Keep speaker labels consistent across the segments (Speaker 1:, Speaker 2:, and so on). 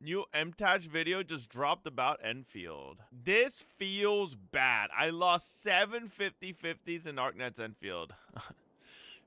Speaker 1: New MTAG video just dropped about Enfield. This feels bad. I lost 7 50-50s in Arknight's Enfield.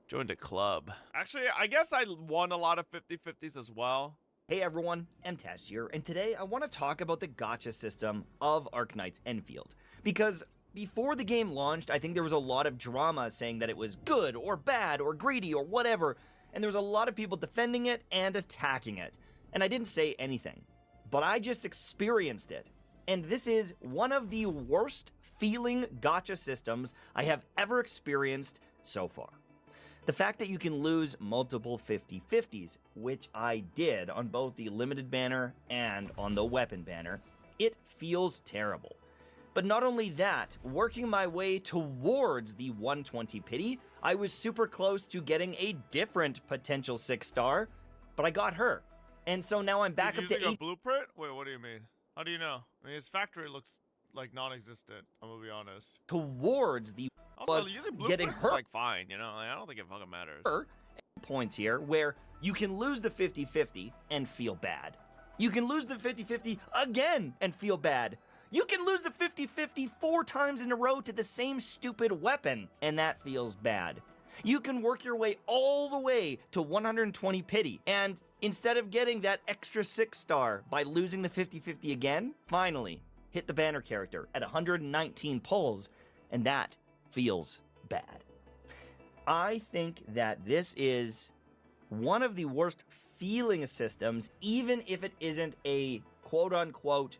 Speaker 1: Joined a club. Actually, I guess I won a lot of 50-50s as well.
Speaker 2: Hey everyone, MTash here, and today I want to talk about the gacha system of Arknight's Enfield. Because before the game launched, I think there was a lot of drama saying that it was good or bad or greedy or whatever, and there was a lot of people defending it and attacking it. And I didn't say anything, but I just experienced it. And this is one of the worst feeling gacha systems I have ever experienced so far. The fact that you can lose multiple 50-50s, which I did on both the limited banner and on the weapon banner, it feels terrible. But not only that, working my way towards the 120 pity, I was super close to getting a different potential 6-star, but I got her. And so now I'm back up to 8.
Speaker 1: Blueprint? Wait, what do you mean? How do you know? I mean, his factory looks like non-existent. I'm gonna be honest.
Speaker 2: Towards the
Speaker 1: also, using
Speaker 2: getting
Speaker 1: blueprints
Speaker 2: her
Speaker 1: is like fine, you know. Like, I don't think it fucking matters.
Speaker 2: Her points here where you can lose the 50-50 and feel bad. You can lose the 50-50 again and feel bad. You can lose the 50-50 4 times in a row to the same stupid weapon, and that feels bad. You can work your way all the way to 120 pity, and instead of getting that extra 6-star by losing the 50-50 again, finally hit the banner character at 119 pulls, and that feels bad. I think that this is one of the worst feeling systems, even if it isn't a quote-unquote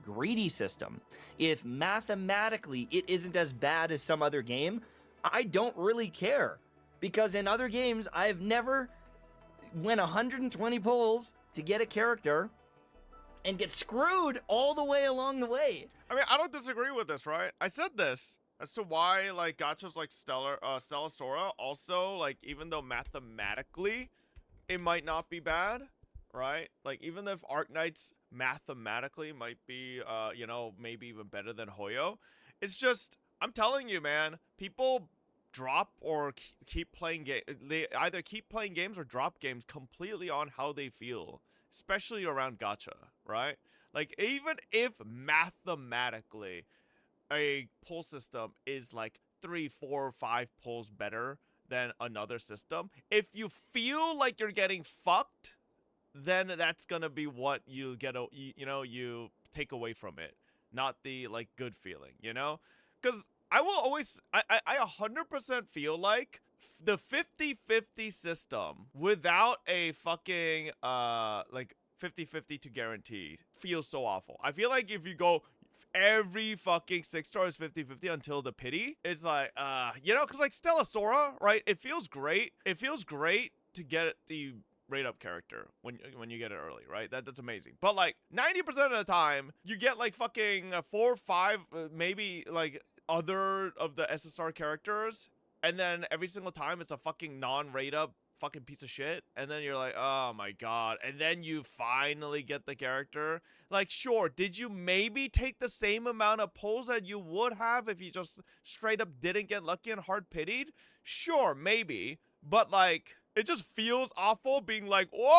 Speaker 2: greedy system. If mathematically it isn't as bad as some other game, I don't really care. Because in other games, I've never went 120 pulls to get a character and get screwed all the way along the way.
Speaker 1: I mean, I don't disagree with this, right? I said this as to why, like, gachas like Stella Sora also, like, even though mathematically it might not be bad, right? Like, even if Arknights mathematically might be, you know, maybe even better than Hoyo, it's just, I'm telling you, man, people drop or keep playing games. They either keep playing games or drop games completely on how they feel, especially around gacha, right? Like, even if mathematically a pull system is like 3, 4, 5 pulls better than another system, if you feel like you're getting fucked, then that's gonna be what you get, you know, you take away from it, not the like good feeling, you know? Because I will always, I 100% feel like the 50-50 system without a fucking like 50-50 to guaranteed feels so awful. I feel like if you go every fucking 6-star is 50-50 until the pity, it's like, you know, because like Stella Sora, right? It feels great. It feels great to get the rate up character when you get it early, right? That's amazing. But like 90% of the time, you get like fucking 4 or 5, maybe like other of the SSR characters, and then every single time it's a fucking non-rate up fucking piece of shit, and then you're like, oh my god, and then you finally get the character. Like, sure, did you maybe take the same amount of pulls that you would have if you just straight up didn't get lucky and hard pitied? Sure, maybe, but like, it just feels awful being like, whoa,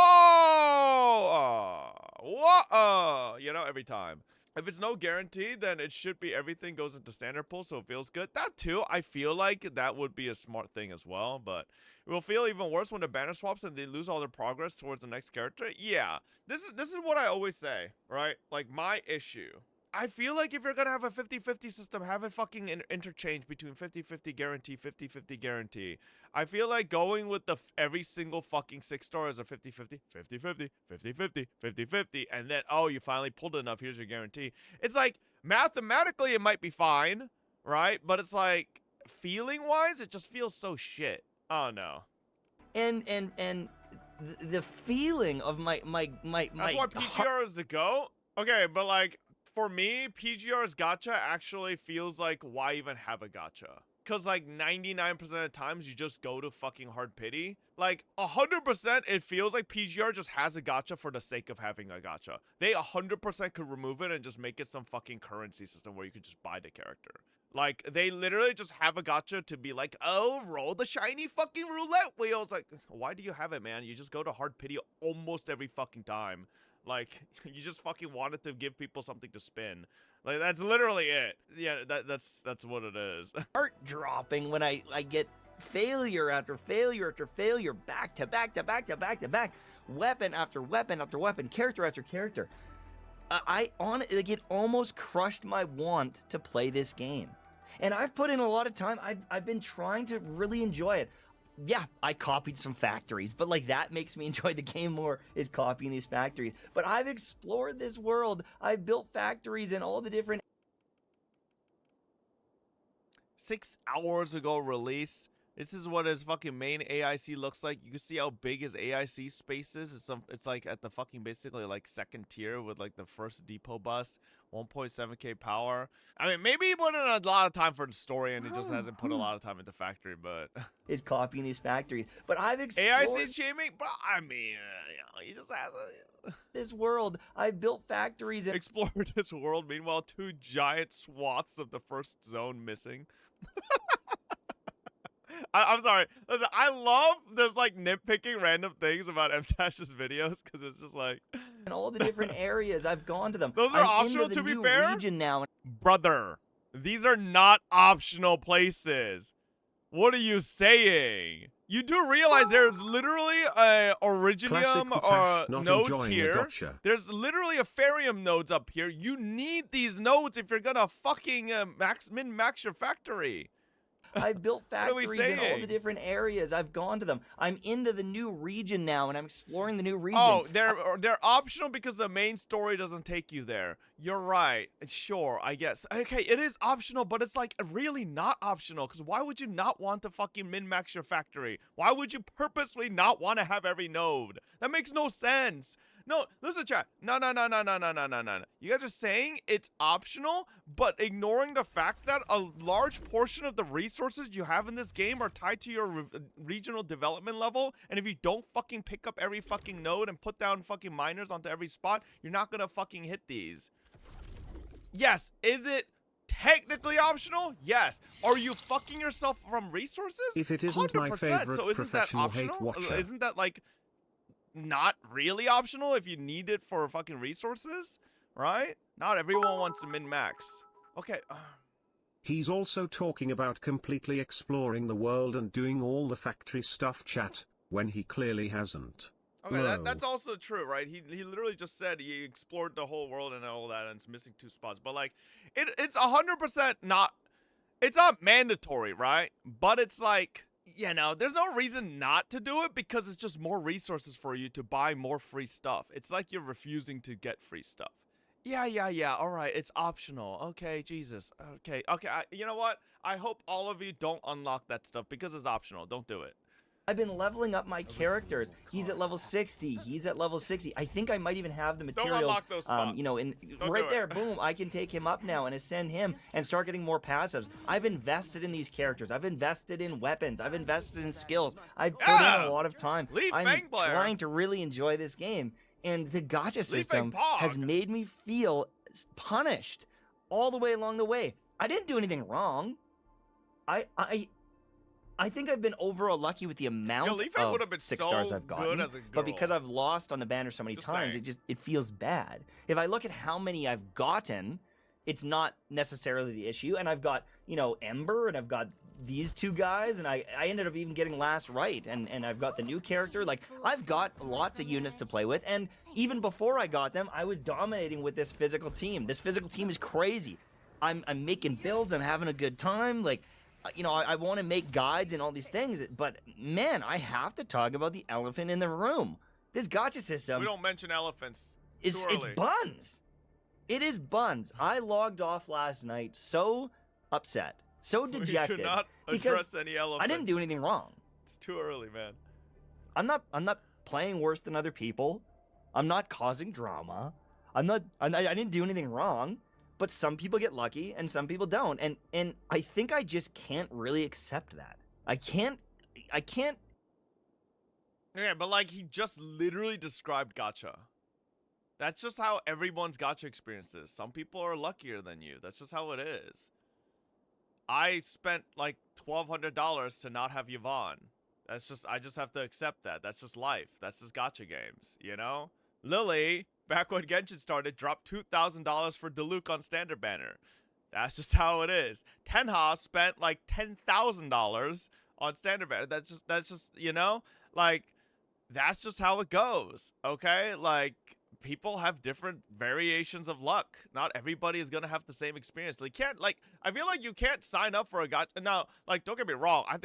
Speaker 1: you know, every time. If it's no guarantee, then it should be everything goes into standard pull, so it feels good. That too, I feel like that would be a smart thing as well, but it will feel even worse when the banner swaps and they lose all their progress towards the next character. Yeah, this is what I always say, right? Like, my issue. I feel like if you're gonna have a 50-50 system, have it fucking interchange between 50-50 guarantee, 50-50 guarantee. I feel like going with the every single fucking 6-star is a 50-50, 50-50, 50-50, 50-50, and then, oh, you finally pulled enough, here's your guarantee. It's like, mathematically it might be fine, right? But it's like, feeling-wise, it just feels so shit. Oh, no.
Speaker 2: And the feeling of my
Speaker 1: That's why PGR is the GOAT? Okay, but like, for me, PGR's gacha actually feels like, why even have a gacha? Because like 99% of the times you just go to fucking hard pity. Like 100% it feels like PGR just has a gacha for the sake of having a gacha. They 100% could remove it and just make it some fucking currency system where you could just buy the character. Like, they literally just have a gacha to be like, oh, roll the shiny fucking roulette wheels. Like, why do you have it, man? You just go to hard pity almost every fucking time. Like, you just fucking wanted to give people something to spin. Like, that's literally it. Yeah, that's what it is.
Speaker 2: Heart dropping when I get failure after failure after failure, back to back to back to back to back, weapon after weapon after weapon, character after character. Like, it almost crushed my want to play this game. And I've put in a lot of time. I've been trying to really enjoy it. Yeah, I copied some factories, but like that makes me enjoy the game more, is copying these factories. But I've explored this world. I've built factories in all the different
Speaker 1: 6 hours ago release. This is what his fucking main AIC looks like. You can see how big his AIC space is. It's like at the fucking basically like second tier with like the first depot bus, 1.7k power. I mean, maybe he put in a lot of time for the story and he just hasn't put a lot of time into factory, but
Speaker 2: is copying these factories. But I've explored
Speaker 1: AIC shaming, but I mean, he just has
Speaker 2: this world. I've built factories and
Speaker 1: explored this world. Meanwhile, 2 giant swaths of the first zone missing. I'm sorry. Listen, I love there's like nitpicking random things about M-Tash's videos because it's just like
Speaker 2: in all the different areas. I've gone to them.
Speaker 1: Those are optional, to be fair.
Speaker 2: Region now.
Speaker 1: Brother, these are not optional places. What are you saying? You do realize there's literally a Originium nodes here. There's literally a Ferium nodes up here. You need these nodes if you're gonna fucking min-max your factory.
Speaker 2: I've built factories in all the different areas. I've gone to them. I'm into the new region now, and I'm exploring the new region.
Speaker 1: Oh, they're optional because the main story doesn't take you there. You're right. Sure, I guess. Okay, it is optional, but it's like really not optional. Because why would you not want to fucking min-max your factory? Why would you purposely not want to have every node? That makes no sense. No, listen, chat. No. You guys are saying it's optional, but ignoring the fact that a large portion of the resources you have in this game are tied to your regional development level, and if you don't fucking pick up every fucking node and put down fucking miners onto every spot, you're not gonna fucking hit these. Yes, is it technically optional? Yes. Are you fucking yourself from resources?
Speaker 3: If it isn't 100%, my favorite
Speaker 1: so isn't that optional?
Speaker 3: Watcher.
Speaker 1: Isn't that like not really optional if you need it for fucking resources, right? Not everyone wants to min-max. Okay.
Speaker 3: He's also talking about completely exploring the world and doing all the factory stuff, chat, when he clearly hasn't.
Speaker 1: Okay, that's also true, right? He literally just said he explored the whole world and all that, and it's missing 2 spots. But like, it's 100% not. It's not mandatory, right? But it's like, you know, there's no reason not to do it because it's just more resources for you to buy more free stuff. It's like you're refusing to get free stuff. Yeah. All right, it's optional. Okay, Jesus. Okay. You know what? I hope all of you don't unlock that stuff because it's optional. Don't do it.
Speaker 2: I've been leveling up my characters. He's at level 60. He's at level 60. I think I might even have the materials.
Speaker 1: Don't unlock those spots.
Speaker 2: You know, right there, boom, I can take him up now and ascend him and start getting more passives. I've invested in these characters. I've invested in weapons. I've invested in skills. I've put in a lot of time. I'm trying to really enjoy this game. And the gacha system has made me feel punished all the way along the way. I didn't do anything wrong. I think I've been overall lucky with the amount of 6 stars I've gotten, but because I've lost on the banner so many times, it feels bad. If I look at how many I've gotten, it's not necessarily the issue. And I've got, you know, Ember, and I've got these 2 guys, and I ended up even getting last right, and I've got the new character. Like, I've got lots of units to play with, and even before I got them, I was dominating with this physical team. This physical team is crazy. I'm making builds. I'm having a good time. Like, you know, I want to make guides and all these things, but man, I have to talk about the elephant in the room. This gacha system.
Speaker 1: We don't mention elephants.
Speaker 2: It's buns. It is buns. I logged off last night so upset, so dejected.
Speaker 1: We do not address any elephants.
Speaker 2: I didn't do anything wrong.
Speaker 1: It's too early, man.
Speaker 2: I'm not playing worse than other people. I'm not causing drama. I didn't do anything wrong. But some people get lucky and some people don't. And I think I just can't really accept that. I can't.
Speaker 1: Yeah, but like he just literally described gacha. That's just how everyone's gacha experience is. Some people are luckier than you. That's just how it is. I spent like $1,200 to not have Yvonne. I just have to accept that. That's just life. That's just gacha games, you know? Lily back when Genshin started, dropped $2,000 for Diluc on standard banner. That's just how it is. Tenha spent like $10,000 on standard banner. That's just like that's just how it goes. Okay, like people have different variations of luck. Not everybody is gonna have the same experience. They can't like. I feel like you can't sign up for a gacha. Now, like, don't get me wrong. I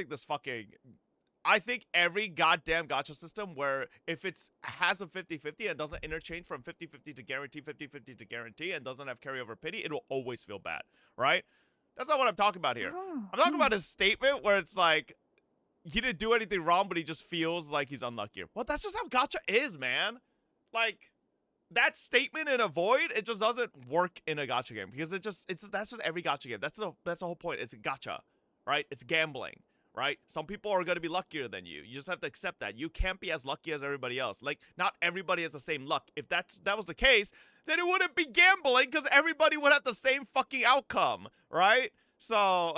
Speaker 1: think every goddamn gacha system where if it's has a 50-50 and doesn't interchange from 50-50 to guarantee, 50-50 to guarantee, and doesn't have carryover pity, it will always feel bad, right? That's not what I'm talking about here. I'm talking about a statement where it's like, he didn't do anything wrong, but he just feels like he's unlucky. Well, that's just how gacha is, man. Like, that statement in a void, it just doesn't work in a gacha game because that's just every gacha game. That's the whole point. It's a gacha, right? It's gambling. Right? Some people are going to be luckier than you. You just have to accept that. You can't be as lucky as everybody else. Like, not everybody has the same luck. If that was the case, then it wouldn't be gambling because everybody would have the same fucking outcome, right? So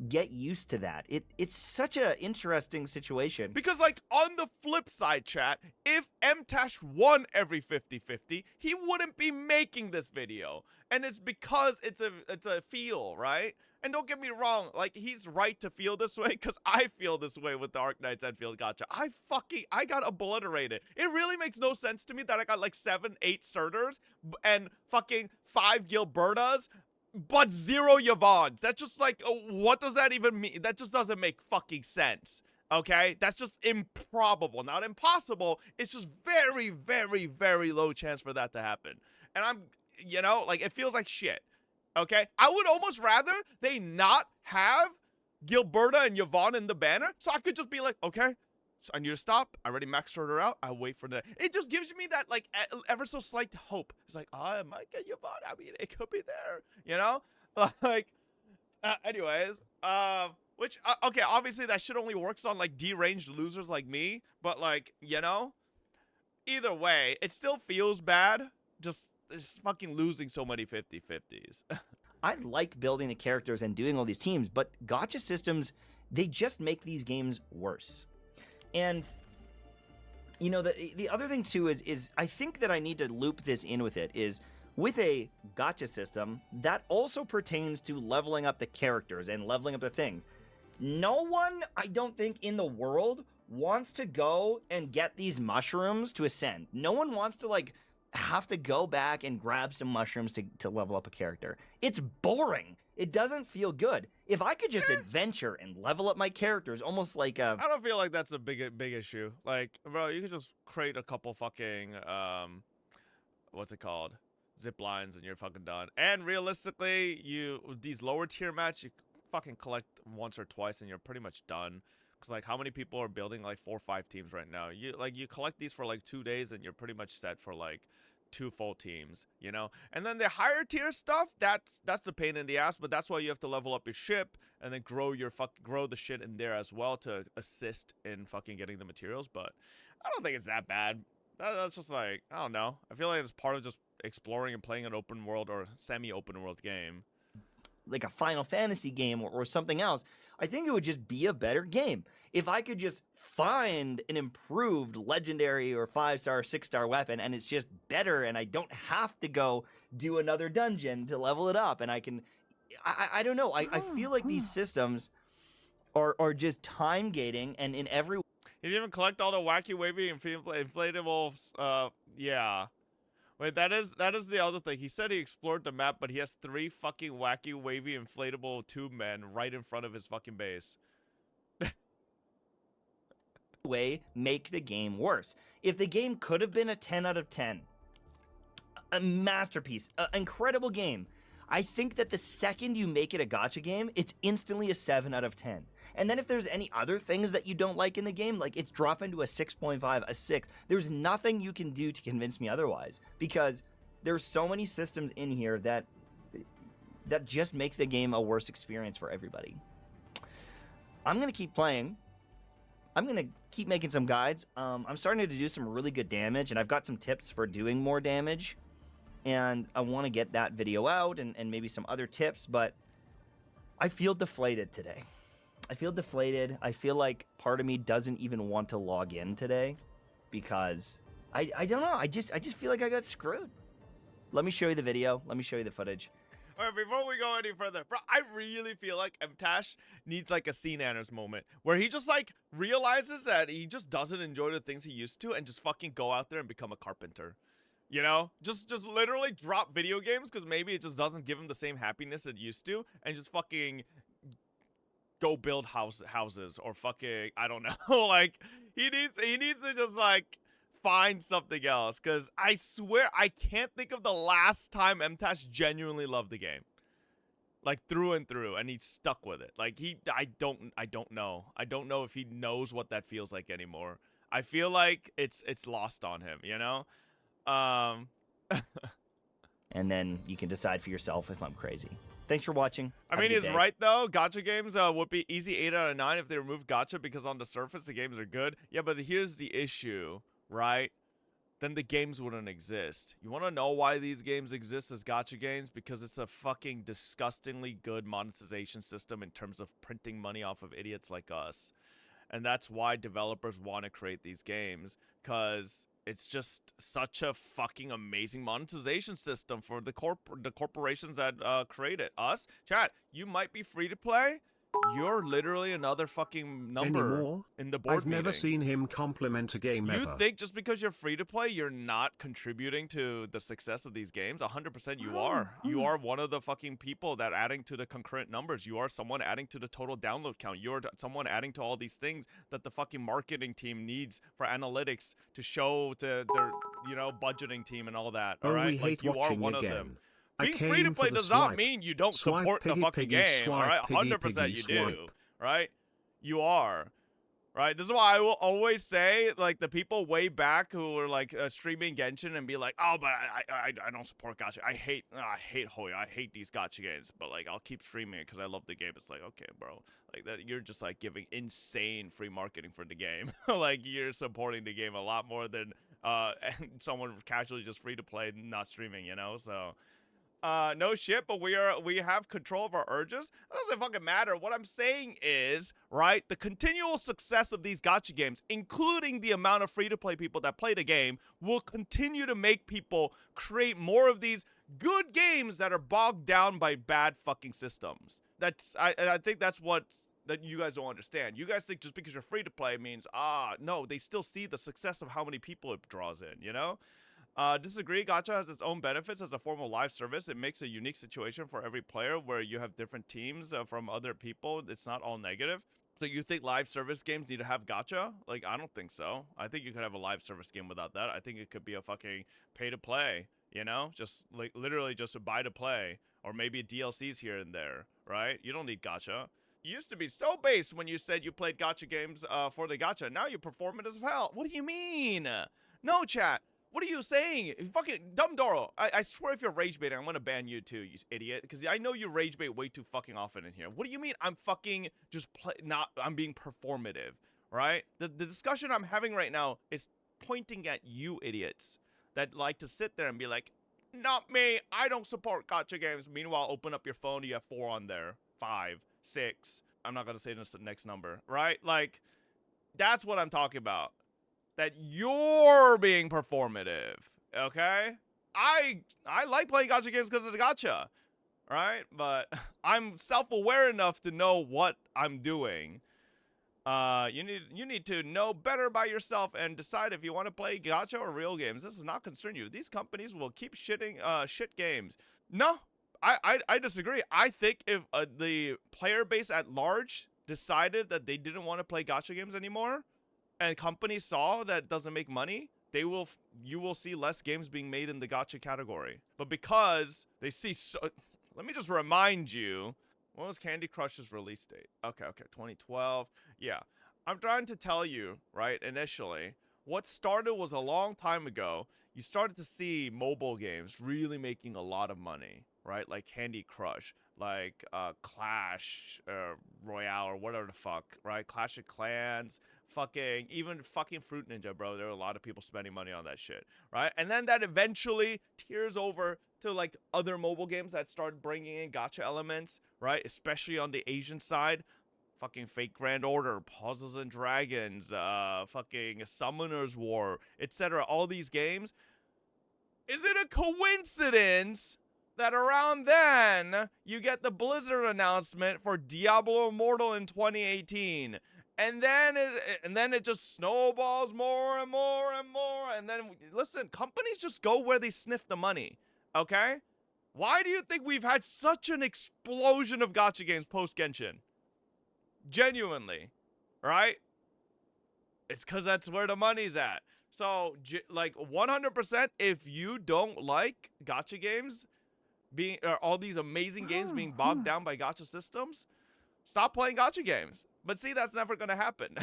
Speaker 2: get used to that. It's such a interesting situation.
Speaker 1: Because, like, on the flip side, chat, if Mtash won every 50-50, he wouldn't be making this video. And it's because it's a feel, right? And don't get me wrong, like, he's right to feel this way, because I feel this way with the Arknights Enfield gacha. I got obliterated. It really makes no sense to me that I got, like, 7-8 Surters and fucking 5 Gilbertas, but 0 Yvonnes. That's just like, what does that even mean? That just doesn't make fucking sense, okay? That's just improbable. Not impossible, it's just very, very, very low chance for that to happen. And I'm, like, it feels like shit. Okay, I would almost rather they not have Gilberta and Yvonne in the banner, so I could just be like, okay, so I need to stop. I already maxed her out. I wait for the. It just gives me that like ever so slight hope. It's like, oh, I might get Yvonne. I mean, it could be there, Like, anyways, which okay, obviously that shit only works on like deranged losers like me, but like, either way, it still feels bad. Just fucking losing so many 50-50s.
Speaker 2: I like building the characters and doing all these teams, but gacha systems, they just make these games worse. And, the other thing too is I think that I need to loop this in with it, is with a gacha system, that also pertains to leveling up the characters and leveling up the things. No one, I don't think, in the world wants to go and get these mushrooms to ascend. No one wants to, like, have to go back and grab some mushrooms to level up a character. It's boring. It doesn't feel good. If I could just adventure and level up my characters almost like a...
Speaker 1: I don't feel like that's a big issue. Like, bro, you could just create a couple fucking, what's it called? Zip lines and you're fucking done. And realistically, these lower tier mats, you fucking collect once or twice and you're pretty much done. Because, like, how many people are building, like, 4 or 5 teams right now? You collect these for, like, 2 days and you're pretty much set for, like, 2 full teams, And then the higher tier stuff, that's the pain in the ass, but that's why you have to level up your ship and then grow the shit in there as well to assist in fucking getting the materials. But I don't think it's that bad. That's just like, I don't know. I feel like it's part of just exploring and playing an open world or semi-open world game.
Speaker 2: Like a Final Fantasy game or something else, I think it would just be a better game. If I could just find an improved legendary or 5-star, 6-star weapon and it's just better and I don't have to go do another dungeon to level it up and I can... I don't know. I feel like these systems are just time gating and in every...
Speaker 1: You didn't even collect all the wacky, wavy, and inflatable, yeah. Wait, that is the other thing. He said he explored the map, but he has 3 fucking wacky, wavy, inflatable tube men right in front of his fucking base.
Speaker 2: Way make the game worse. If the game could have been a 10 out of 10, a masterpiece, an incredible game, I think that the second you make it a gacha game, it's instantly a 7 out of 10. And then if there's any other things that you don't like in the game, like it's dropping to a 6.5, a 6, there's nothing you can do to convince me otherwise. Because there's so many systems in here that just make the game a worse experience for everybody. I'm going to keep playing. I'm going to keep making some guides. I'm starting to do some really good damage, and I've got some tips for doing more damage. And I want to get that video out and maybe some other tips, but I feel deflated today. I feel deflated. I feel like part of me doesn't even want to log in today because I don't know. I just feel like I got screwed. Let me show you the video. Let me show you the footage.
Speaker 1: All right, before we go any further, bro, I really feel like MTash needs like a scene Anders moment where he just like realizes that he just doesn't enjoy the things he used to and just fucking go out there and become a carpenter. You know, just literally drop video games because maybe it just doesn't give him the same happiness it used to, and just fucking go build houses or fucking, I don't know. Like he needs to just like find something else, because I swear I can't think of the last time MTash genuinely loved the game, like through and through, and he's stuck with it. Like I don't know if he knows what that feels like anymore. I feel like it's lost on him, you know.
Speaker 2: And then you can decide for yourself if I'm crazy. Thanks for watching.
Speaker 1: I mean, he's right though. Gacha games would be easy 8 out of 9 if they remove gacha, because on the surface the games are good. Yeah, but here's the issue, right? Then the games wouldn't exist. You want to know why these games exist as gacha games? Because it's a fucking disgustingly good monetization system in terms of printing money off of idiots like us. And that's why developers want to create these games, because it's just such a fucking amazing monetization system for the corporations that create it. Us, chat, you might be free to play. You're literally another fucking number
Speaker 3: Anymore?
Speaker 1: in the board
Speaker 3: I've never
Speaker 1: meeting.
Speaker 3: seen him compliment a game
Speaker 1: You
Speaker 3: ever.
Speaker 1: think just because you're free to play, you're not contributing to the success of these games? 100% you are. You are one of the fucking people that adding to the concurrent numbers. You are someone adding to the total download count. You're someone adding to all these things that the fucking marketing team needs for analytics to show to their, you know, budgeting team and all that. All right,
Speaker 3: we
Speaker 1: like
Speaker 3: hate
Speaker 1: you are
Speaker 3: watching
Speaker 1: one
Speaker 3: again.
Speaker 1: of them.
Speaker 3: I
Speaker 1: Being
Speaker 3: came
Speaker 1: free to
Speaker 3: for
Speaker 1: play
Speaker 3: the
Speaker 1: does not
Speaker 3: swipe.
Speaker 1: mean you don't
Speaker 3: Swipe,
Speaker 1: support the
Speaker 3: piggy,
Speaker 1: fucking
Speaker 3: piggy,
Speaker 1: game.
Speaker 3: swipe,
Speaker 1: All right,
Speaker 3: piggy,
Speaker 1: 100%
Speaker 3: piggy,
Speaker 1: you do.
Speaker 3: swipe.
Speaker 1: Right, you are. Right, this is why I will always say, like, the people way back who were like streaming Genshin and be like, oh, but I don't support gacha. I hate Hoya. I hate these gacha games, but like I'll keep streaming it because I love the game. It's like, okay, bro, like that you're just like giving insane free marketing for the game. Like you're supporting the game a lot more than someone casually just free to play not streaming, you know. So no shit, but we have control of our urges. It doesn't fucking matter. What I'm saying is, right, the continual success of these gacha games, including the amount of free-to-play people that play the game, will continue to make people create more of these good games that are bogged down by bad fucking systems. I think that's what that you guys don't understand. You guys think just because you're free to play means, no, they still see the success of how many people it draws in, you know? Disagree. Gacha has its own benefits as a form of live service. It makes a unique situation for every player where you have different teams from other people. It's not all negative. So you think live service games need to have gacha? Like, I don't think so. I think you could have a live service game without that. I think it could be a fucking pay to play, you know? Just like literally just a buy to play, or maybe DLCs here and there, right? You don't need gacha. You used to be so based when you said you played gacha games for the gacha. Now you perform it as hell. What do you mean? No, chat. What are you saying? You fucking dumb Doro. I swear if you're rage baiting, I'm gonna ban you too, you idiot. Because I know you rage bait way too fucking often in here. What do you mean I'm fucking just I'm being performative, right? The discussion I'm having right now is pointing at you idiots that like to sit there and be like, not me, I don't support gacha games. Meanwhile, open up your phone, you have 4 on there, 5, 6. I'm not gonna say the next number, right? Like, that's what I'm talking about. That you're being performative, okay? I like playing gacha games because of the gacha, right? But I'm self-aware enough to know what I'm doing. You need to know better by yourself and decide if you want to play gacha or real games. This does not concern you. These companies will keep shitting shit games. No, I disagree. I think if the player base at large decided that they didn't want to play gacha games anymore, and companies saw that it doesn't make money, you will see less games being made in the gacha category. But because they see let me just remind you, when was Candy Crush's release date? Okay, 2012. Yeah. I'm trying to tell you, right, initially, what started was a long time ago. You started to see mobile games really making a lot of money, right? Like Candy Crush, like Clash Royale or whatever the fuck, right? Clash of Clans, even fucking Fruit Ninja, bro. There are a lot of people spending money on that shit, right? And then that eventually tears over to like other mobile games that started bringing in gacha elements, right? Especially on the Asian side. fucking Fake Grand Order, Puzzles and Dragons, fucking Summoner's War, etc. All these games. Is it a coincidence that around then you get the Blizzard announcement for Diablo Immortal in 2018? And then it just snowballs more and more and more. And then, listen, companies just go where they sniff the money, okay? Why do you think we've had such an explosion of gacha games post-Genshin? Genuinely, right? It's because that's where the money's at. So, like, 100%, if you don't like gacha games, or all these amazing games being bogged down by gacha systems, stop playing gacha games. But see, that's never going to happen.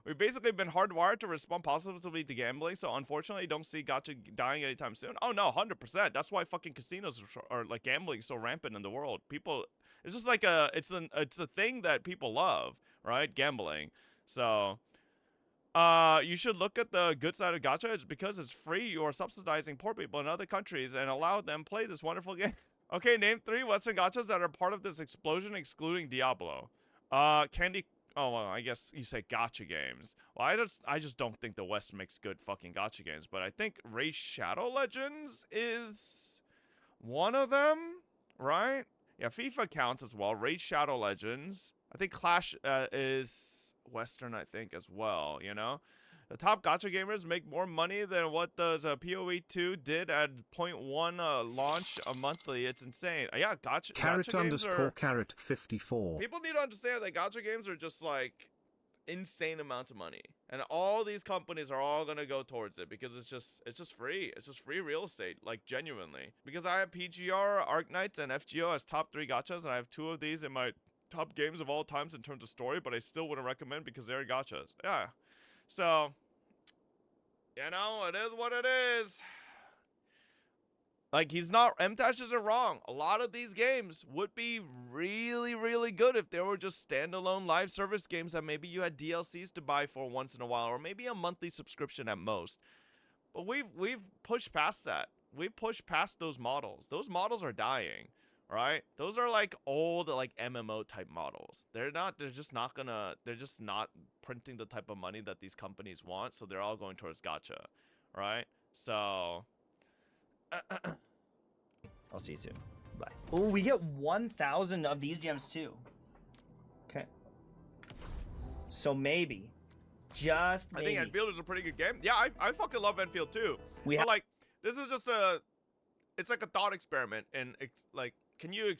Speaker 1: We've basically been hardwired to respond positively to gambling, so unfortunately, don't see gacha dying anytime soon. Oh no, 100%. That's why fucking casinos are like gambling so rampant in the world. People, it's just like it's a thing that people love, right? Gambling. So, you should look at the good side of gacha. It's because it's free. You are subsidizing poor people in other countries and allow them play this wonderful game. Okay, name 3 Western gachas that are part of this explosion, excluding Diablo. Candy. Oh well, I guess you say gacha games. Well, I just don't think the West makes good fucking gacha games. But I think Raid Shadow Legends is one of them, right? Yeah, FIFA counts as well. Raid Shadow Legends. I think Clash is Western, I think, as well, you know? The top gacha gamers make more money than what does PoE 2 did at 0.1 launch a monthly. It's insane. Yeah, gacha games are...
Speaker 3: Carrot 54.
Speaker 1: People need to understand that gacha games are just like insane amounts of money. And all these companies are all going to go towards it because it's just free. It's just free real estate, like genuinely. Because I have PGR, Arknights, and FGO as top 3 gachas, and I have 2 of these in my top games of all times in terms of story, but I still wouldn't recommend because they're gachas. Yeah. So, you know, it is what it is. Like, MTash isn't wrong. A lot of these games would be really, really good if they were just standalone live service games that maybe you had DLCs to buy for once in a while, or maybe a monthly subscription at most. But we've pushed past that. We've pushed past those models. Those models are dying. Right? Those are like old, like MMO type models. They're just not printing the type of money that these companies want. So they're all going towards gacha. Right? So.
Speaker 2: I'll see you soon. Bye. Oh, we get 1,000 of these gems too. Okay. So maybe. Just maybe.
Speaker 1: I think Enfield is a pretty good game. Yeah, I fucking love Enfield too. But like, this is just it's like a thought experiment. And like, can you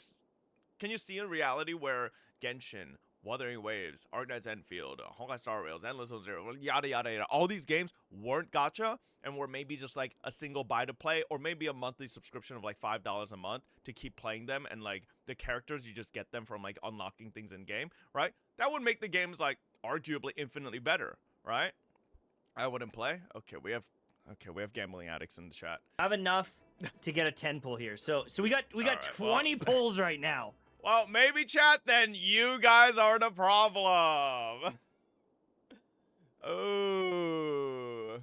Speaker 1: see in reality where Genshin, Wuthering Waves, Arknights Enfield, Honkai Star Rails, Endless Zone, yada yada yada, all these games weren't gacha and were maybe just like a single buy to play, or maybe a monthly subscription of like $5 a month to keep playing them, and like the characters you just get them from like unlocking things in game, right? That would make the games like arguably infinitely better, right? I wouldn't play. Okay, we have gambling addicts in the chat.
Speaker 2: I have enough to get a 10 pull here. So we got right, 20 pulls right now.
Speaker 1: Well, maybe chat then you guys are the problem. Oh.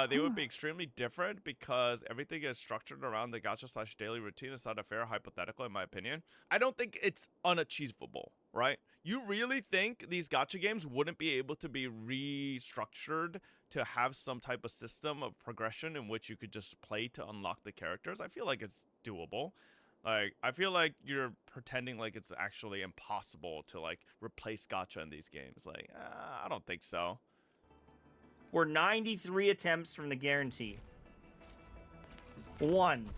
Speaker 1: They would be extremely different because everything is structured around the gacha/daily routine. It's not a fair hypothetical in my opinion. I don't think it's unachievable, right? You really think these gacha games wouldn't be able to be restructured to have some type of system of progression in which you could just play to unlock the characters? I feel like it's doable. Like, I feel like you're pretending like it's actually impossible to, like, replace gacha in these games. Like, I don't think so.
Speaker 2: We're 93 attempts from the guarantee. 1.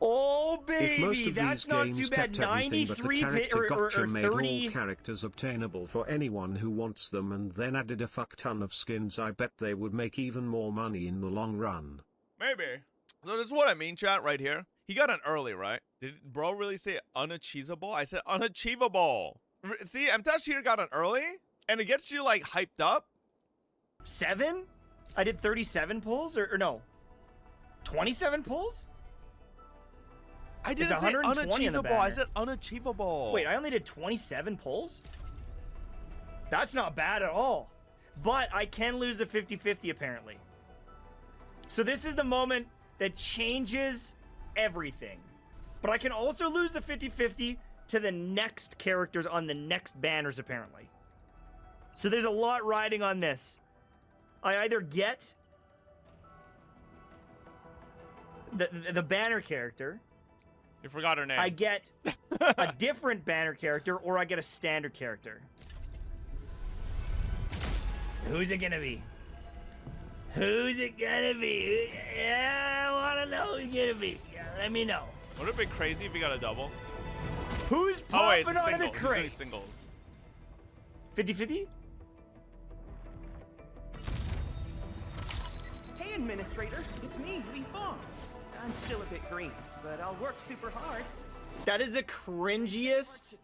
Speaker 2: Oh, baby,
Speaker 3: if most of
Speaker 2: that's
Speaker 3: these
Speaker 2: not
Speaker 3: games
Speaker 2: too bad.
Speaker 3: kept everything but the
Speaker 2: 93
Speaker 3: character
Speaker 2: or
Speaker 3: gotcha made
Speaker 2: 30.
Speaker 3: all characters obtainable for anyone who wants them, and then added a fuck ton of skins, I bet they would make even more money in the long run.
Speaker 1: Maybe. So this is what I mean, chat, right here. He got an early, right? Did bro really say unachievable? I said unachievable. See, MTash here got an early, and it gets you, like, hyped up.
Speaker 2: 7? I did 37 pulls? Or no. 27 pulls?
Speaker 1: I didn't say unachievable. I said unachievable.
Speaker 2: Wait, I only did 27 pulls? That's not bad at all. But I can lose the 50-50 apparently. So this is the moment that changes everything. But I can also lose the 50-50 to the next characters on the next banners, apparently. So there's a lot riding on this. I either get the banner character.
Speaker 1: You forgot her name.
Speaker 2: I get a different banner character, or I get a standard character. Who's it gonna be? Who's it gonna be? Yeah, I wanna know who's gonna be. Yeah, let me know.
Speaker 1: Would it be crazy if he got a double?
Speaker 2: Who's
Speaker 1: Oh wait,
Speaker 2: popping
Speaker 1: it's a
Speaker 2: out of the
Speaker 1: single. He's doing
Speaker 2: crates?
Speaker 1: singles.
Speaker 2: 50-50?
Speaker 4: Hey, Administrator, it's me, Lee Fong. I'm still a bit green, but I'll work super hard.
Speaker 2: That is the cringiest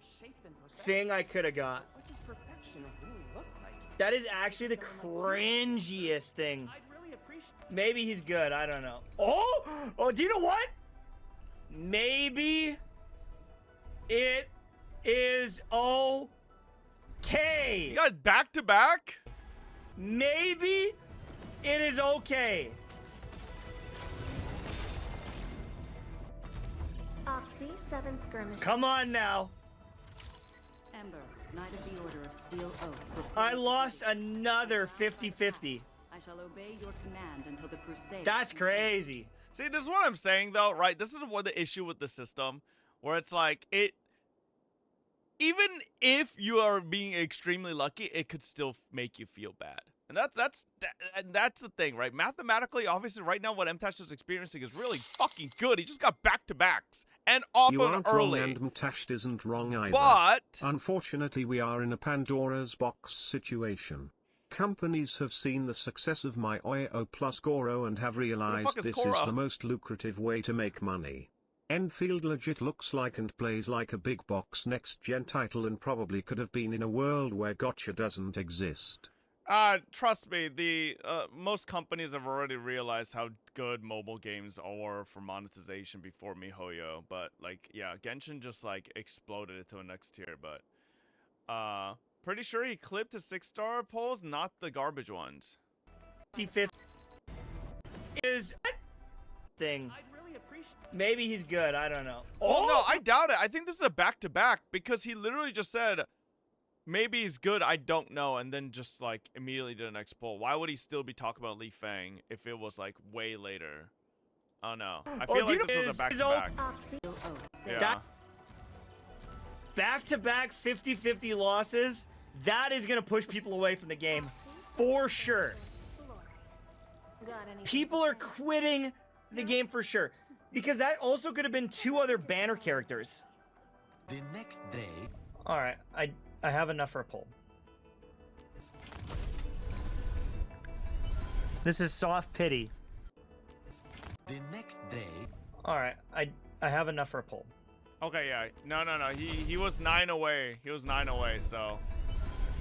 Speaker 2: thing I could have got.
Speaker 4: What does perfection really look like?
Speaker 2: That is actually the cringiest thing.
Speaker 4: I'd really appreciate.
Speaker 2: Maybe he's good. I don't know. Oh, do you know what? Maybe it is okay.
Speaker 1: You got back to back?
Speaker 2: Maybe it is okay.
Speaker 5: Oxy, 7 skirmish.
Speaker 2: Come on now.
Speaker 6: Ember, Knight of the Order of Steel Oath.
Speaker 2: I lost another 50-50.
Speaker 6: I shall obey your command until the crusade.
Speaker 2: That's crazy.
Speaker 1: See, this is what I'm saying though, right? This is what the issue with the system, where it's like even if you are being extremely lucky, it could still make you feel bad. And that's the thing, right? Mathematically, obviously, right now what MTash is experiencing is really fucking good. He just got back-to-backs and often
Speaker 3: You aren't
Speaker 1: early.
Speaker 3: wrong, and Mtashed isn't wrong either.
Speaker 1: But
Speaker 3: Unfortunately, we are in a Pandora's box situation. Companies have seen the success of my OYO plus Goro and have realized
Speaker 1: is
Speaker 3: this
Speaker 1: Goro?
Speaker 3: is the most lucrative way to make money. Enfield legit looks like and plays like a big box next-gen title and probably could have been in a world where Gacha doesn't exist.
Speaker 1: trust me, the most companies have already realized how good mobile games are for monetization before MiHoYo. But like, yeah, Genshin just like exploded it to a next tier. But pretty sure he clipped his 6-star polls, not the garbage ones.
Speaker 2: 50-50 is thing.
Speaker 4: I'd really appreciate.
Speaker 2: Maybe he's good. I don't know.
Speaker 1: Oh no, I doubt it. I think this is a back-to-back because he literally just said, maybe he's good, I don't know, and then just like immediately did an next poll. Why would he still be talking about Li Fang if it was like way later? Oh no, I feel like this was a back-to-back.
Speaker 5: Oxy.
Speaker 1: Yeah.
Speaker 2: Back-to-back 50-50 losses, that is going to push people away from the game. For sure.
Speaker 5: Got anything
Speaker 2: People
Speaker 5: to
Speaker 2: are
Speaker 5: say?
Speaker 2: quitting the game for sure. Because that also could have been 2 other banner characters.
Speaker 7: The next day,
Speaker 2: Alright, I have enough for a poll. This is soft pity.
Speaker 7: the next day,
Speaker 2: Alright, I have enough for a poll.
Speaker 1: Okay, yeah. No. He was 9 away. He was 9 away, so.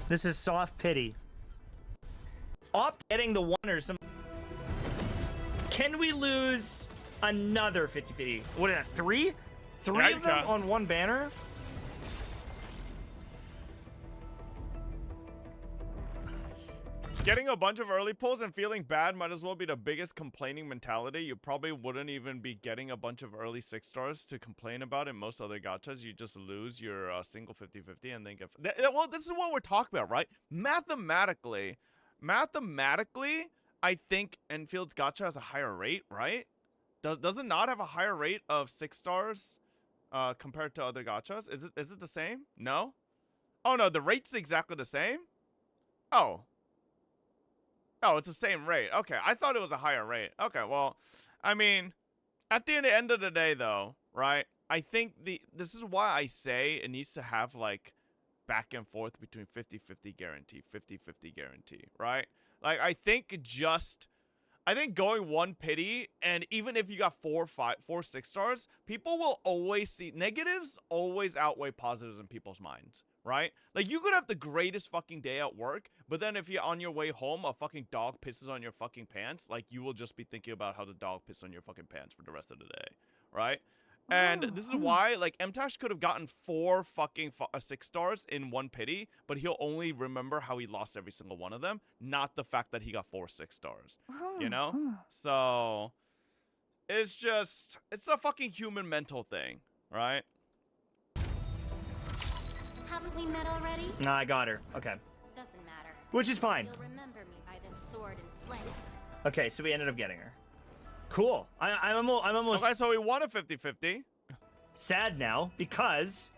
Speaker 2: This is soft pity. Opt getting the 1 or some. Can we lose another 50-50? What is that, 3? 3
Speaker 1: Yeah, you
Speaker 2: of them
Speaker 1: can.
Speaker 2: on one banner?
Speaker 1: Getting a bunch of early pulls and feeling bad might as well be the biggest complaining mentality. You probably wouldn't even be getting a bunch of early 6-stars to complain about in most other gachas. You just lose your single 50-50 and then get... Well, this is what we're talking about, right? Mathematically, I think Enfield's gacha has a higher rate, right? Does it not have a higher rate of 6-stars compared to other gachas? Is it the same? No? Oh, no, the rate's exactly the same? Oh. Oh, it's the same rate. Okay, I thought it was a higher rate. Okay, well, I mean, at the end of the day, though, right? I think this is why I say it needs to have, like, back and forth between 50-50 guarantee, 50-50 guarantee, right? Like, I think going 1 pity, and even if you got 4, 6-stars, people will always see negatives always outweigh positives in people's minds, right? Like, you could have the greatest fucking day at work, but then if you're on your way home, a fucking dog pisses on your fucking pants, like, you will just be thinking about how the dog pissed on your fucking pants for the rest of the day, right? And this is why, like, MTash could have gotten 4 fucking 6-stars in 1 pity, but he'll only remember how he lost every single one of them, not the fact that he got 4 6-stars, you know? So, it's a fucking human mental thing, right?
Speaker 8: Haven't we met already?
Speaker 2: Nah, I got her. Okay.
Speaker 8: Doesn't matter.
Speaker 2: Which is fine.
Speaker 8: You'll remember me by this sword and flame.
Speaker 2: Okay, so we ended up getting her. Cool. I'm almost
Speaker 1: Okay, so we won a 50-50.
Speaker 2: sad now because...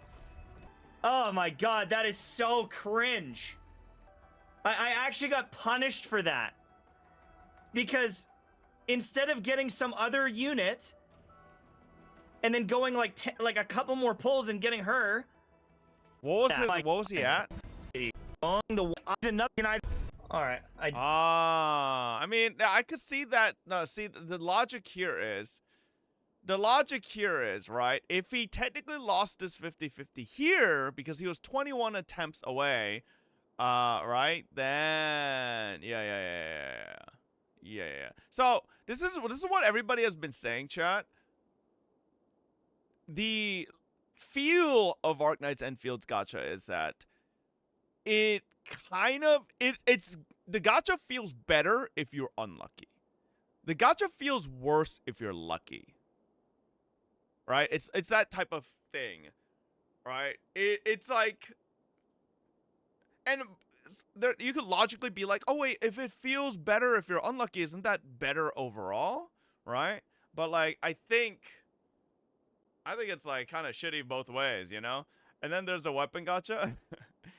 Speaker 2: Oh my god, that is so cringe. I actually got punished for that. Because instead of getting some other unit and then going like a couple more pulls and getting her...
Speaker 1: What was
Speaker 2: Yeah,
Speaker 1: his?
Speaker 2: like-
Speaker 1: What was he at?
Speaker 2: On the another all right,
Speaker 1: I mean, I could see that. No, see, the logic here is, right? If he technically lost this 50-50 here because he was 21 attempts away, right? Then, yeah. So this is what everybody has been saying, chat. The feel of Arknight's Enfield's gacha is that it kind of it's the gacha feels better if you're unlucky. The gacha feels worse if you're lucky. Right? It's that type of thing. Right? It's like, and there you could logically be like, "Oh wait, if it feels better if you're unlucky, isn't that better overall?" Right? But like I think it's like kind of shitty both ways, you know? And then there's the weapon gacha.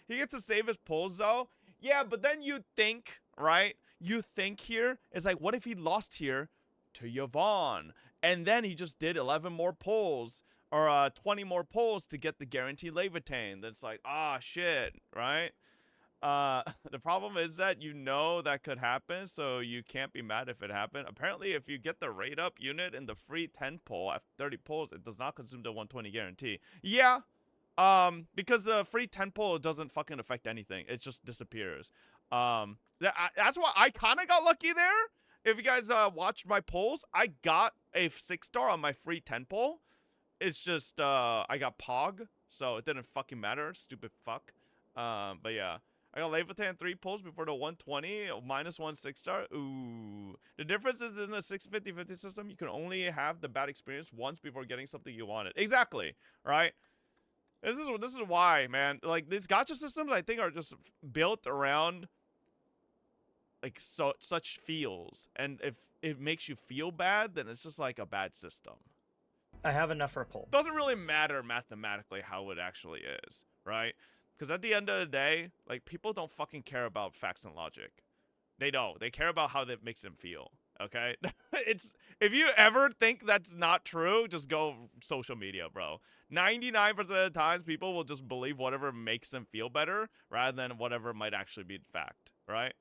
Speaker 1: He gets to save his pulls though. Yeah, but then you think, right? You think here is like, what if he lost here to Yvonne? And then he just did 11 more pulls or 20 more pulls to get the guaranteed Levitain. That's like, ah, shit, right? The problem is that you know that could happen, so you can't be mad if it happened. Apparently, if you get the rate up unit in the free 10 pull after 30 pulls, it does not consume the 120 guarantee. Yeah, because the free 10 pull doesn't fucking affect anything. It just disappears. That's why I kind of got lucky there. If you guys watched my pulls, I got a 6-star on my free 10 pull. It's just I got Pog, so it didn't fucking matter. Stupid fuck. But yeah. I got Leviathan 3 pulls before the 120, minus 1 6-star. Ooh. The difference is in the 650-50 system, you can only have the bad experience once before getting something you wanted. Exactly, right? This is why, man. Like, these gacha systems, I think, are just built around, like, such feels. And if it makes you feel bad, then it's just, like, a bad system.
Speaker 2: I have enough for a pull.
Speaker 1: Doesn't really matter mathematically how it actually is, right? Because at the end of the day, like, people don't fucking care about facts and logic. They don't. They care about how that makes them feel, okay? If you ever think that's not true, just go social media, bro. 99% of the times, people will just believe whatever makes them feel better rather than whatever might actually be fact, right?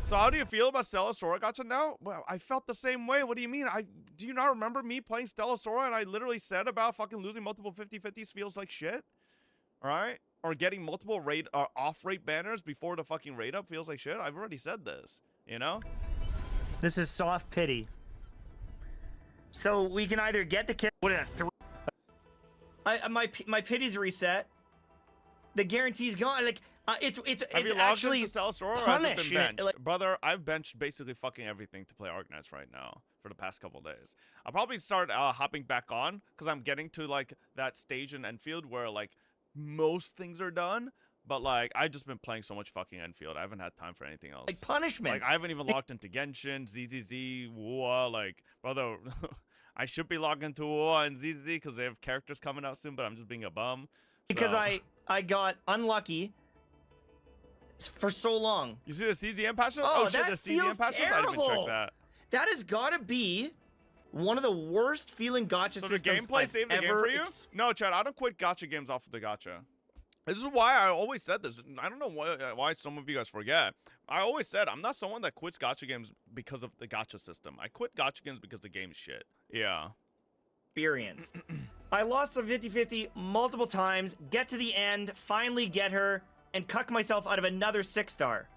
Speaker 1: So how do you feel about Stella Sora gacha now? Well, I felt the same way. What do you mean? Do you not remember me playing Stella Sora and I literally said about fucking losing multiple 50-50s feels like shit? Alright? Or getting multiple off-rate banners before the fucking rate up feels like shit? I've already said this, you know?
Speaker 2: This is soft pity. So we can either get the character... What is that? My pity's reset. The guarantee's gone. Like... It's
Speaker 1: Have you logged
Speaker 2: actually
Speaker 1: into Stella Sora or has it
Speaker 2: punish,
Speaker 1: been benched?
Speaker 2: like,
Speaker 1: Brother, I've benched basically fucking everything to play Arknights right now for the past couple days. I'll probably start hopping back on because I'm getting to like that stage in Enfield where like most things are done. But like I've just been playing so much fucking Enfield, I haven't had time for anything else.
Speaker 2: like punishment.
Speaker 1: Like I haven't even logged into Genshin, ZZZ, WoA. Like brother, I should be logged into WoA and ZZZ because they have characters coming out soon. But I'm just being a bum.
Speaker 2: Because
Speaker 1: so.
Speaker 2: I got unlucky for so long.
Speaker 1: You see the CZM patches?
Speaker 2: Oh,
Speaker 1: shit,
Speaker 2: that
Speaker 1: the CZM
Speaker 2: feels
Speaker 1: patches? I didn't even check
Speaker 2: terrible.
Speaker 1: that.
Speaker 2: That has got to be one of the worst feeling gacha
Speaker 1: So the
Speaker 2: systems
Speaker 1: gameplay
Speaker 2: I've
Speaker 1: saved the game
Speaker 2: ever
Speaker 1: for you? No, Chad, I don't quit gacha games off of the gacha. This is why I always said this. I don't know why some of you guys forget. I always said I'm not someone that quits gacha games because of the gacha system. I quit gacha games because the game's shit. Yeah.
Speaker 2: Experienced. I lost the 50-50 multiple times, get to the end, finally get her, and cuck myself out of another 6-star.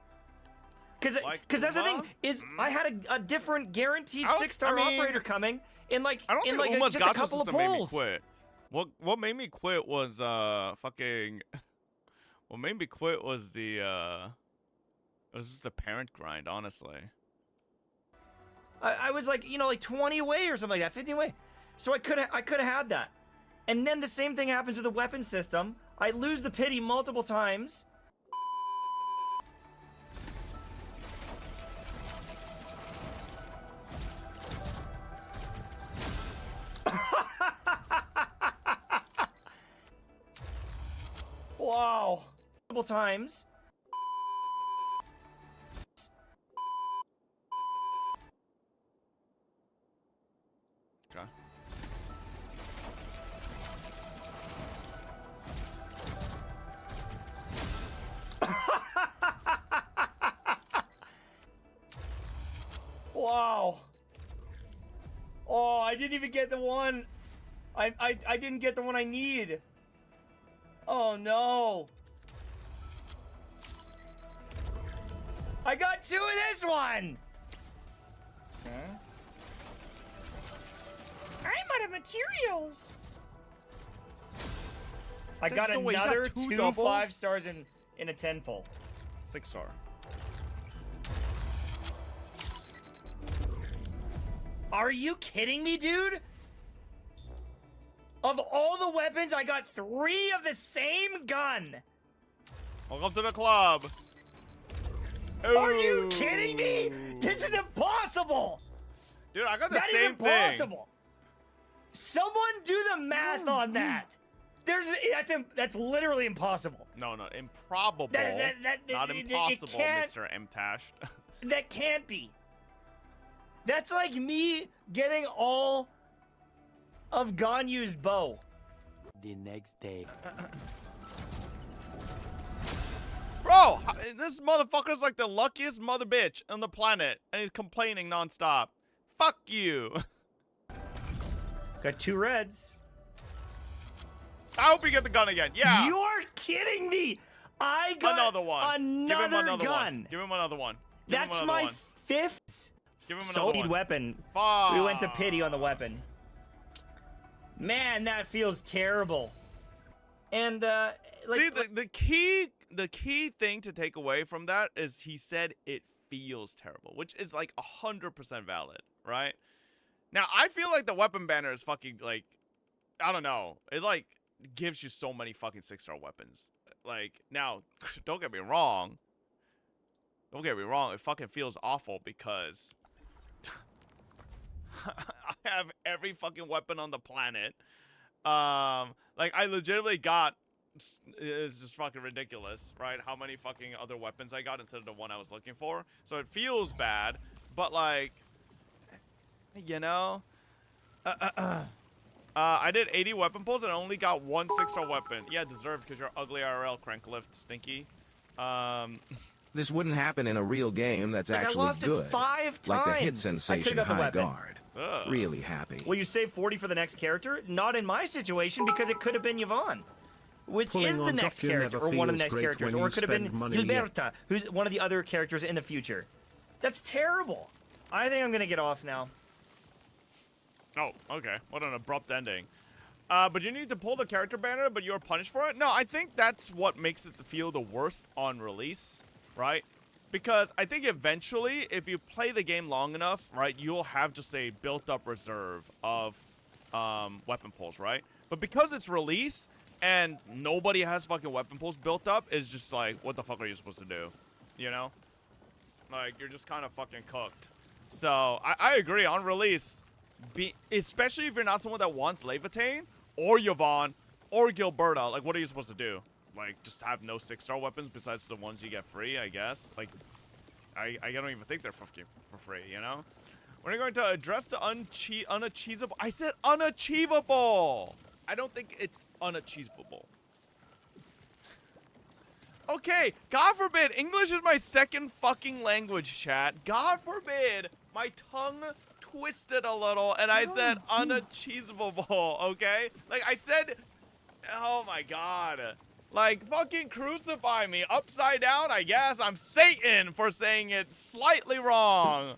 Speaker 2: Because that's the thing, is I had a different guaranteed 6-star operator coming in like,
Speaker 1: I don't think Uma's
Speaker 2: just a
Speaker 1: gacha
Speaker 2: couple of
Speaker 1: system made me
Speaker 2: pulls.
Speaker 1: quit. What made me quit was fucking what made me quit was the it was just the parent grind, honestly.
Speaker 2: I was like, you know, like 20 away or something like that, 15 away. So I could have had that. And then the same thing happens with the weapon system. I lose the pity multiple times. Wow. Multiple times.
Speaker 1: Okay.
Speaker 2: Wow. Oh, I didn't even get the one. I didn't get the one I need. Oh no. I got 2 of this one. Huh? I'm out of materials. I got
Speaker 1: no way, you got
Speaker 2: another
Speaker 1: 2
Speaker 2: 2
Speaker 1: doubles?
Speaker 2: 5 stars in a 10 pull.
Speaker 1: 6-star.
Speaker 2: Are you kidding me, dude? Of all the weapons, I got 3 of the same gun.
Speaker 1: Welcome to the club.
Speaker 2: Are you
Speaker 1: Ooh.
Speaker 2: kidding me? This is impossible.
Speaker 1: Dude, I got the
Speaker 2: That is
Speaker 1: same thing.
Speaker 2: impossible. Someone do the math on that. That's literally impossible.
Speaker 1: No, improbable. Not
Speaker 2: it
Speaker 1: impossible,
Speaker 2: can't-
Speaker 1: Mr. M-Tash.
Speaker 2: That can't be. That's like me getting all of Ganyu's bow.
Speaker 7: The next day.
Speaker 1: Bro, this motherfucker's like the luckiest mother bitch on the planet, and he's complaining nonstop. Fuck you.
Speaker 2: Got 2 reds.
Speaker 1: I hope you get the gun again. Yeah.
Speaker 2: You're kidding me. I got
Speaker 1: Another one. Give him
Speaker 2: another
Speaker 1: another
Speaker 2: gun.
Speaker 1: one. Give him another one. Give him
Speaker 2: That's
Speaker 1: another
Speaker 2: my
Speaker 1: one.
Speaker 2: 5th
Speaker 1: Give him another
Speaker 2: solid
Speaker 1: one.
Speaker 2: weapon.
Speaker 1: Fuck.
Speaker 2: We went to pity on the weapon. Man, that feels terrible. And like,
Speaker 1: See, the key thing to take away from that is he said it feels terrible, which is like 100% valid, right? Now, I feel like the weapon banner is fucking like, I don't know. It like gives you so many fucking 6-star weapons. Like, now, don't get me wrong. Don't get me wrong. It fucking feels awful because I have every fucking weapon on the planet. Like I legitimately got, it's just fucking ridiculous, right? How many fucking other weapons I got instead of the one I was looking for. So it feels bad, but like, you know, I did 80 weapon pulls and I only got 1 6-star weapon. Yeah, deserved because you're ugly IRL, crank lift, stinky.
Speaker 9: This wouldn't happen in a real game that's
Speaker 2: like
Speaker 9: actually
Speaker 2: I lost
Speaker 9: good.
Speaker 2: it 5 times.
Speaker 9: Like the hit
Speaker 2: I could've
Speaker 9: sensation
Speaker 2: got the
Speaker 9: High
Speaker 2: weapon.
Speaker 9: Guard.
Speaker 1: Ugh.
Speaker 9: Really happy.
Speaker 2: Will you save 40 for the next character? Not in my situation because it could have been Yvonne, which
Speaker 3: Pulling
Speaker 2: is the
Speaker 3: on
Speaker 2: next
Speaker 3: Gotcha
Speaker 2: character
Speaker 3: never
Speaker 2: or one of the
Speaker 3: feels
Speaker 2: next
Speaker 3: great
Speaker 2: characters,
Speaker 3: when
Speaker 2: or
Speaker 3: you
Speaker 2: it could have been
Speaker 3: spend money
Speaker 2: Gilberta, who's one of the other characters in the future. That's terrible. I think I'm gonna get off now.
Speaker 1: Oh, okay. What an abrupt ending. But you need to pull the character banner, but you're punished for it? No, I think that's what makes it feel the worst on release, right? Because I think eventually, if you play the game long enough, right, you'll have just a built-up reserve of weapon pulls, right? But because it's release and nobody has fucking weapon pulls built up, it's just like, what the fuck are you supposed to do? You know? Like, you're just kind of fucking cooked. So, I agree. On release, especially if you're not someone that wants Levitain, or Yvonne, or Gilberta, like, what are you supposed to do? Like, just have no 6-star weapons besides the ones you get free, I guess. Like, I don't even think they're fucking for free, you know? We're going to address the unachievable. I said unachievable! I don't think it's unachievable. Okay, God forbid, English is my second fucking language, chat. God forbid, my tongue twisted a little and I said unachievable, okay? Like, I said, oh my god. Like, fucking crucify me. Upside down, I guess. I'm Satan for saying it slightly wrong.